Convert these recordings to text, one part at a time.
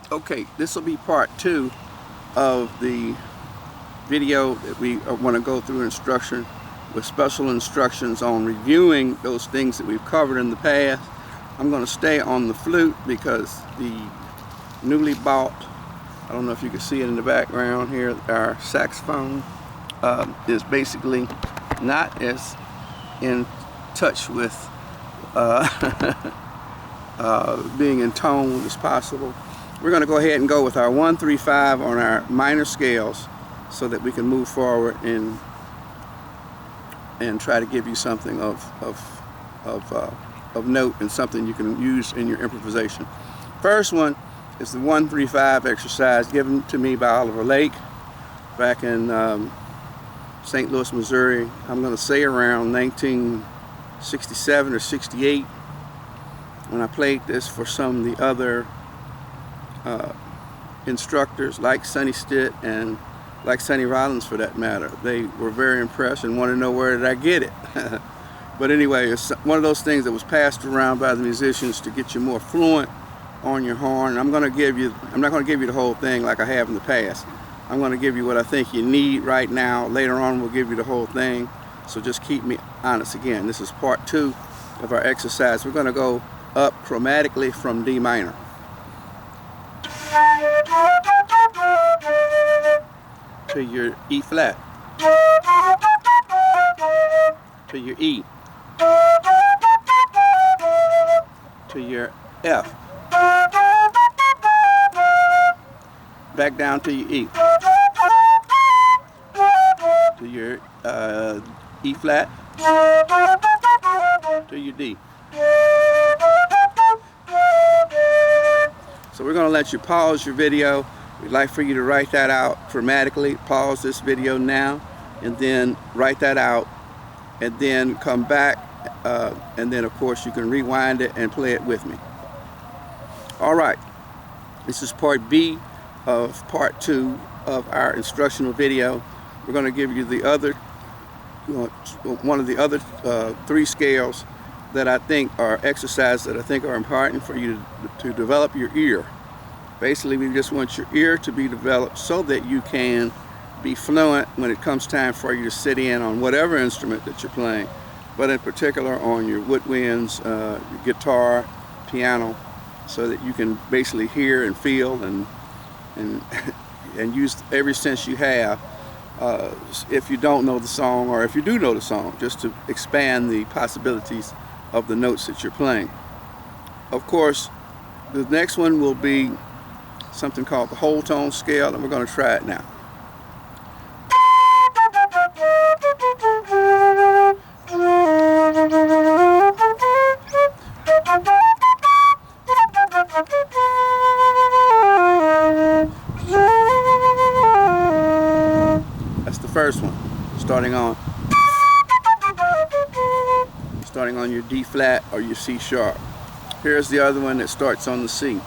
Okay, this will be part 2 of the video that we want to go through instruction with special instructions on reviewing those things that we've covered in the past. I'm going to stay on the flute because the newly bought, I don't know if you can see it in the background here, our saxophone is basically not as in touch with being in tone as possible. We're going to go ahead and go with our 1, 3, 5 on our minor scales so that we can move forward and try to give you something of note and something you can use in your improvisation. First one is the 1, 3, 5 exercise given to me by Oliver Lake back in St. Louis, Missouri. I'm going to say around 1967 or 68 when I played this for some of the other instructors like Sonny Stitt and like Sonny Rollins for that matter. They were very impressed and wanted to know where did I get it. But anyway, it's one of those things that was passed around by the musicians to get you more fluent on your horn. I'm not going to give you the whole thing like I have in the past. I'm going to give you what I think you need right now. Later on we'll give you the whole thing, so just keep me honest. Again, this is part 2 of our exercise. We're going to go up chromatically from D minor to your E flat, to your E, to your F, back down to your E, to your E flat, to your D. So we're going to let you pause your video. We'd like for you to write that out chromatically. Pause this video now and then write that out and then come back and then of course you can rewind it and play it with me. Alright, this is part B of part 2 of our instructional video. We're going to give you the other one of the other 3 scales that I think are exercises that I think are important for you to develop your ear. Basically, we just want your ear to be developed so that you can be fluent when it comes time for you to sit in on whatever instrument that you're playing, but in particular on your woodwinds, your guitar, piano, so that you can basically hear and feel and use every sense you have. If you don't know the song, or if you do know the song, just to expand the possibilities of the notes that you're playing. Of course, the next one will be something called the whole tone scale, and we're going to try it now. That's the first one, starting on your D flat or your C sharp. Here's the other one that starts on the C.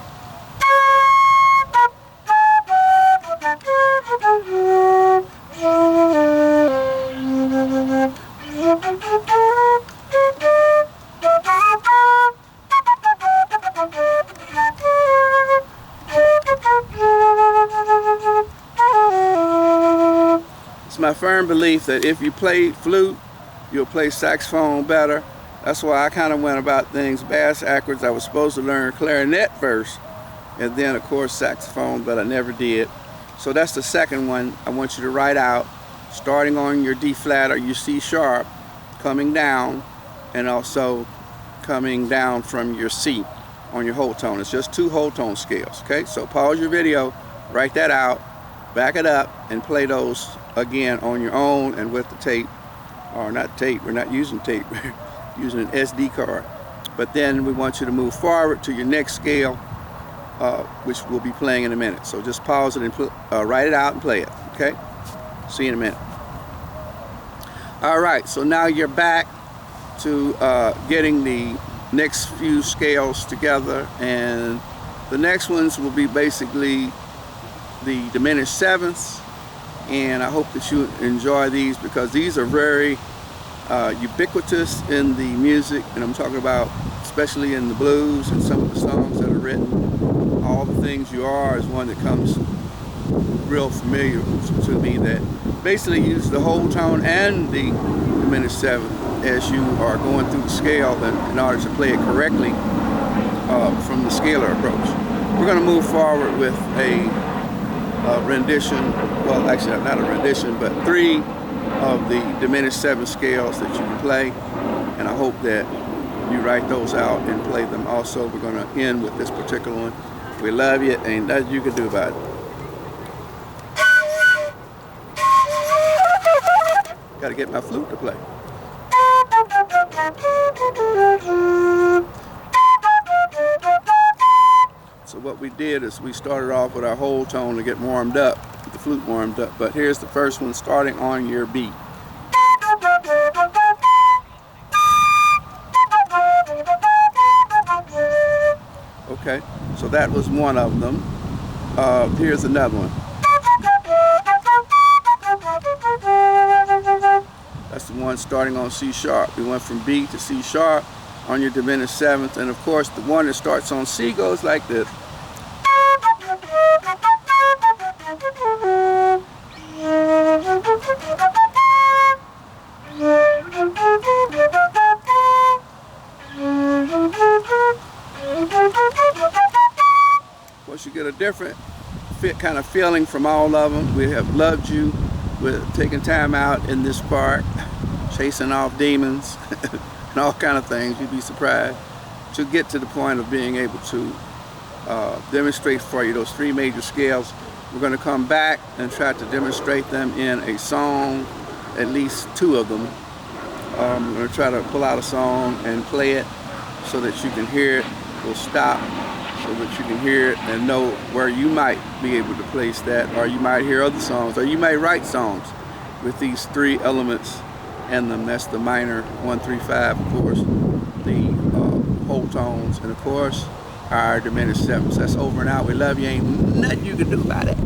It's my firm belief that if you play flute, you'll play saxophone better. That's why I kind of went about things bass-ackwards. I was supposed to learn clarinet first, and then of course saxophone, but I never did. So that's the second one I want you to write out, starting on your D flat or your C sharp, coming down, and also coming down from your C on your whole tone. It's just 2 whole tone scales, okay? So pause your video, write that out, back it up, and play those again on your own and with the tape, or not tape, we're not using tape, we're using an SD card. But then we want you to move forward to your next scale, which we'll be playing in a minute. So just pause it and write it out and play it, okay? See you in a minute. Alright, so now you're back to getting the next few scales together, and the next ones will be basically the diminished sevenths, and I hope that you enjoy these because these are very ubiquitous in the music, and I'm talking about especially in the blues and some of the songs that are written all the Things You Are is one that comes real familiar to me, that basically uses the whole tone and the diminished seventh as you are going through the scale in order to play it correctly from the scalar approach. We're going to move forward with a rendition, well actually not a rendition, but 3 of the diminished seventh scales that you can play, and I hope that you write those out and play them also. We're going to end with this particular one. We love you, ain't nothing you can do about it. Got to get my flute to play. So what we did is we started off with our whole tone to get warmed up, get the flute warmed up, but here's the first one starting on your beat. Okay, so that was one of them. Here's another one. That's the one starting on C sharp. We went from B to C sharp on your diminished seventh, and of course the one that starts on C goes like this. Of course, you get a different kind of feeling from all of them. We have loved you with taking time out in this park, chasing off demons and all kind of things. You'd be surprised to get to the point of being able to demonstrate for you those 3 major scales. We're going to come back and try to demonstrate them in a song, at least 2 of them. I'm going to try to pull out a song and play it so that you can hear it. We'll stop so that you can hear it and know where you might be able to place that, or you might hear other songs, or you might write songs with these 3 elements in them. That's the minor 1, 3, 5, of course, the whole tones, and of course our diminished sevenths. That's over and out. We love you. Ain't nothing you can do about it.